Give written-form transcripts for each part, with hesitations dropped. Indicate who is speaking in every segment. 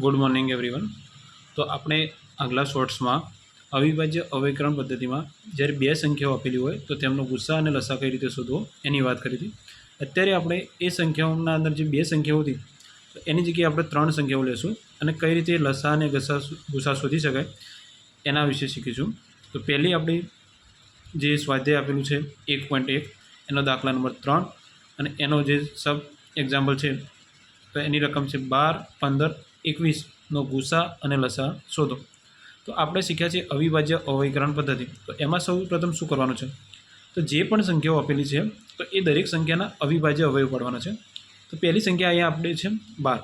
Speaker 1: Good morning everyone. તો આપણે આગલા શોર્ટ્સમાં અવિભાજ્ય અવયવીકરણ પદ્ધતિમાં જ્યારે બે સંખ્યાઓ આપેલી હોય તો તેમનો ગુસ્સા અને લસા કઈ રીતે શોધવો એની વાત કરી હતી। અત્યારે આપણે એ સંખ્યાઓના અંદર જે બે સંખ્યાઓ હતી તો એની જગ્યાએ આપણે ત્રણ સંખ્યાઓ લેશું અને કઈ રીતે લસા અને ગુસ્સા શોધી શકાય એના વિશે શીખીશું। તો પહેલી આપણી જે સ્વાધ્યાય આપેલું છે 1.1 એનો દાખલા નંબર 3 અને એનો જે સબ એક્ઝામ્પલ છે તો એની રકમ છે 12, 15, 21નો ગુસ્સા અને લસા શોધો। તો આપણે શીખ્યા છે અવિભાજ્ય અવયવીકરણ પદ્ધતિ। તો એમાં સૌ પ્રથમ શું કરવાનું છે, તો જે પણ સંખ્યાઓ આપેલી છે તો એ દરેક સંખ્યાના અવિભાજ્ય અવયવ પાડવાના છે। તો પહેલી સંખ્યા અહીંયા આપણી છે 12।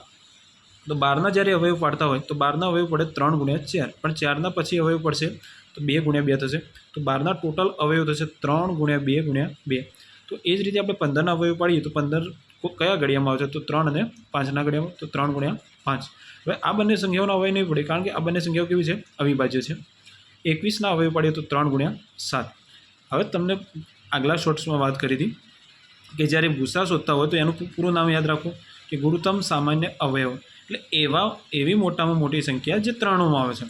Speaker 1: તો 12ના જ્યારે અવયવ પાડતા હોય તો 12ના અવયવ પડે 3 ગુણ્યા 4, પણ 4ના પછી અવયવ પડશે તો 2 ગુણ્યા 2 થશે। તો 12ના ટોટલ અવયવ થશે 3 ગુણ્યા 2 ગુણ્યા 2। તો એ જ રીતે આપણે 15ના અવયવ પાડીએ તો 15 કયા ઘડિયામાં આવશે, તો 3 અને 5ના ઘડિયામાં, તો 3 ગુણ્યા 5। હવે આ બંને સંખ્યાઓનો અવયવ નહીં પડે કારણ કે આ બંને સંખ્યાઓ કેવી છે, અવિભાજ્ય છે। 21ના અવયવ પાડીએ તો 3 ગુણ્યા 7। હવે તમને આગલા શોર્ટ્સમાં વાત કરી હતી કે જ્યારે ગુસ્સા શોધતા હોય તો એનું પૂરું નામ યાદ રાખો કે ગુરુત્તમ સામાન્ય અવયવ, એટલે એવી મોટામાં મોટી સંખ્યા જે ત્રણોમાં આવે છે।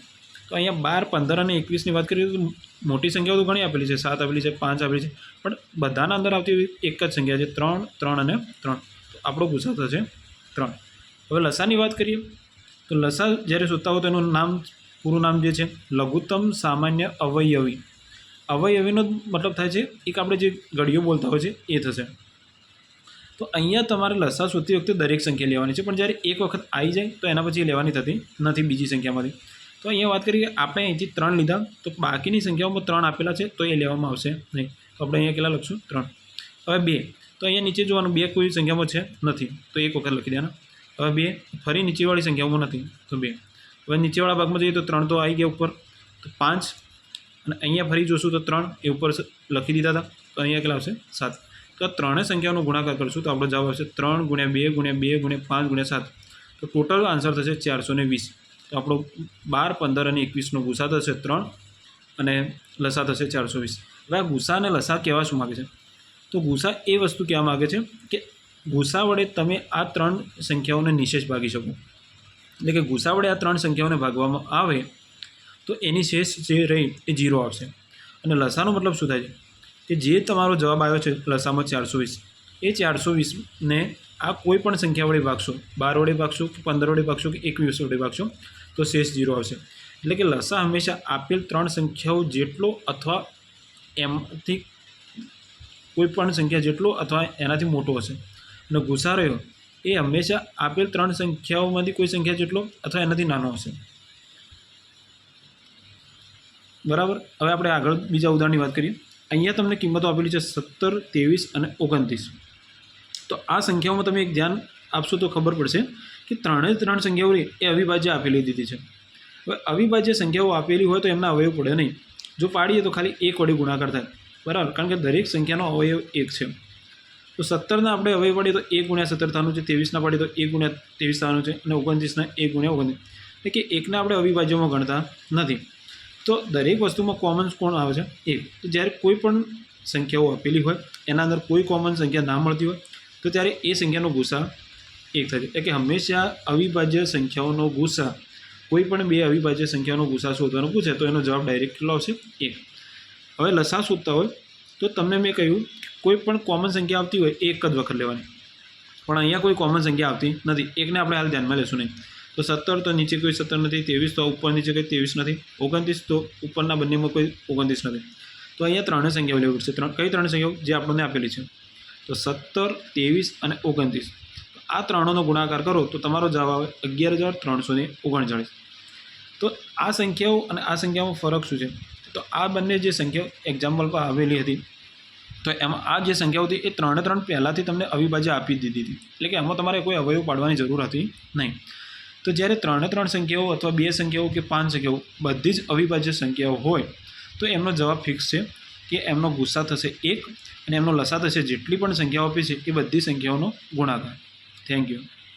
Speaker 1: તો અહીંયા 12, 15 અને 21ની વાત કરીએ તો મોટી સંખ્યાઓ તો ઘણી આપેલી છે, 7 આપેલી છે, 5 આપેલી છે, પણ બધાના અંદર આવતી એક જ સંખ્યા છે 3, 3 અને 3। તો આપણો ગુસ્સા થશે 3। હવે લસાની વાત કરીએ તો લસા જ્યારે શોધતા હોય તો એનું પૂરું નામ જે છે લઘુત્તમ સામાન્ય અવયવી। અવયવીનો મતલબ થાય છે એક આપણે જે ઘડીઓ બોલતા હોય છે એ થશે। તો અહીંયા તમારે લસા શોધતી વખતે દરેક સંખ્યા લેવાની છે, પણ જ્યારે એક વખત આવી જાય તો એના પછી લેવાની થતી નથી બીજી સંખ્યામાંથી। તો અહીંયા વાત કરીએ આપણે અહીંથી 3 લીધા તો બાકીની સંખ્યાઓમાં 3 આપેલા છે તો એ લેવામાં આવશે નહીં। તો આપણે અહીંયા કેટલા લખશું, 3। હવે 2, તો અહીંયા નીચે જોવાનું 2 કોઈ સંખ્યામાં છે નથી તો એક વખત લખી દેવાના। હવે 2 ફરી નીચેવાળી સંખ્યાઓમાં નથી તો 2। હવે નીચેવાળા ભાગમાં જઈએ તો 3 તો આવી ગયા ઉપર, તો 5 અને અહીંયા ફરી જોશું તો 3 એ ઉપર લખી દીધા હતા તો અહીંયા કેટલા આવશે, 7। તો આ ત્રણેય સંખ્યાઓનો ગુણાકાર કરશું તો આપણો જવાબ આવશે 3 ગુણ્યા 2 ગુણ્યા 2 ગુણ્યા 5 ગુણ્યા 7। તો ટોટલ આન્સર થશે 420। તો આપણો 12, 15 અને 21નો ગુસ્સા થશે 3 અને લસા થશે 420। હવે આ ગુસ્સા અને લસા કહેવા શું માગે છે, તો ગુસ્સા એ વસ્તુ કહેવા માગે છે કે ગુસ્સા વડે તમે આ ત્રણ સંખ્યાઓને નિશેષ ભાગી શકો, એટલે કે ગુસ્સા વડે આ ત્રણ સંખ્યાઓને ભાગવામાં આવે તો એની શેષ જે રહી એ 0 આવશે। અને લસાનો મતલબ શું થાય છે કે જે તમારો જવાબ આવ્યો છે લસામાં 420, એ 420ને આ કોઈ પણ સંખ્યા વડે ભાગશો, 12 વડે ભાગશો કે 15 વડે ભાગશો કે 21 વડે ભાગશો તો શેષ 0 આવશે। એટલે કે લસા હંમેશા આપેલ ત્રણ સંખ્યાઓ જેટલો અથવા એમાંથી કોઈ પણ સંખ્યા જેટલો અથવા એનાથી મોટો હશે, અને ગુસ્સા રહ્યો એ હંમેશા આપેલ ત્રણ સંખ્યાઓમાંથી કોઈ સંખ્યા જેટલો અથવા એનાથી નાનો હશે, બરાબર। હવે આપણે આગળ બીજા ઉદાહરણની વાત કરીએ। અહીંયા તમને કિંમતો આપેલી છે 17, 23 અને 29। તો આ સંખ્યાઓમાં તમે એક ધ્યાન આપશો તો ખબર પડશે કે ત્રણ સંખ્યાઓ એ અવિભાજ્ય આપેલી દીધી છે। હવે અવિભાજ્ય સંખ્યાઓ આપેલી હોય તો એમના અવયવ પડે નહીં, જો પાડીએ તો ખાલી 1 વડે ગુણાકાર થાય, બરાબર, કારણ કે દરેક સંખ્યાનો અવયવ 1 છે। તો 17ના આપણે અવયવ પાડીએ તો 1 ગુણ્યા 17 થવાનું છે, 23ના પાડીએ તો 1 ગુણ્યા 23 થવાનું છે, અને 29ના 1 ગુણ્યા 29, એટલે કે 1ના આપણે અવિભાજ્યમાં ગણતા નથી। તો દરેક વસ્તુમાં કોમન કોણ આવે છે, 1। તો જ્યારે કોઈ પણ સંખ્યાઓ આપેલી હોય એના અંદર કોઈ કોમન સંખ્યા ના મળતી હોય તો ત્યારે એ સંખ્યાનો ગુસ્સા 1 થાય છે। એટલે કે હંમેશા અવિભાજ્ય સંખ્યાઓનો ગુસ્સા, કોઈ પણ બે અવિભાજ્ય સંખ્યાઓનો ગુસ્સા શોધવાનો પૂછે તો એનો જવાબ ડાયરેક્ટ કેટલો આવશે, 1। હવે લસા શોધતા હોય તો તમને મેં કહ્યું કોઈ પણ કોમન સંખ્યા આવતી હોય એક જ વખત લેવાની, પણ અહીંયા કોઈ કોમન સંખ્યા આવતી નથી, એકને આપણે હાલ ધ્યાનમાં લેશું નહીં। તો 17 તો નીચે કોઈ 17 નથી, 23 તો ઉપર નીચે કોઈ 23 નથી, 29 તો ઉપરના બંનેમાં કોઈ 29 નથી। તો અહીંયા ત્રણેય સંખ્યાઓ લેવી પડશે। કઈ ત્રણ સંખ્યાઓ જે આપણને આપેલી છે, તો 17, 23 અને 29। આ ત્રણોનો ગુણાકાર કરો તો તમારો જવાબ આવે 11,339। તો આ સંખ્યાઓ અને આ સંખ્યામાં ફરક શું છે, તો આ બંને જે સંખ્યાઓ એક્ઝામ્પલ પર આવેલી હતી તો એમાં આ જે સંખ્યાઓ હતી એ ત્રણે પહેલાંથી તમને અવિભાજ્ય આપી દીધી હતી, એટલે કે એમાં તમારે કોઈ અવયવ પાડવાની જરૂર હતી નહીં। તો જ્યારે ત્રણ સંખ્યાઓ અથવા બે સંખ્યાઓ કે 5 સંખ્યાઓ બધી જ અવિભાજ્ય સંખ્યાઓ હોય તો એમનો જવાબ ફિક્સ છે કે એમનો ગુસ્સા થશે 1 અને એમનો લસા થશે જેટલી પણ સંખ્યાઓ આપી છે એ બધી સંખ્યાઓનો ગુણાકાર। Thank you.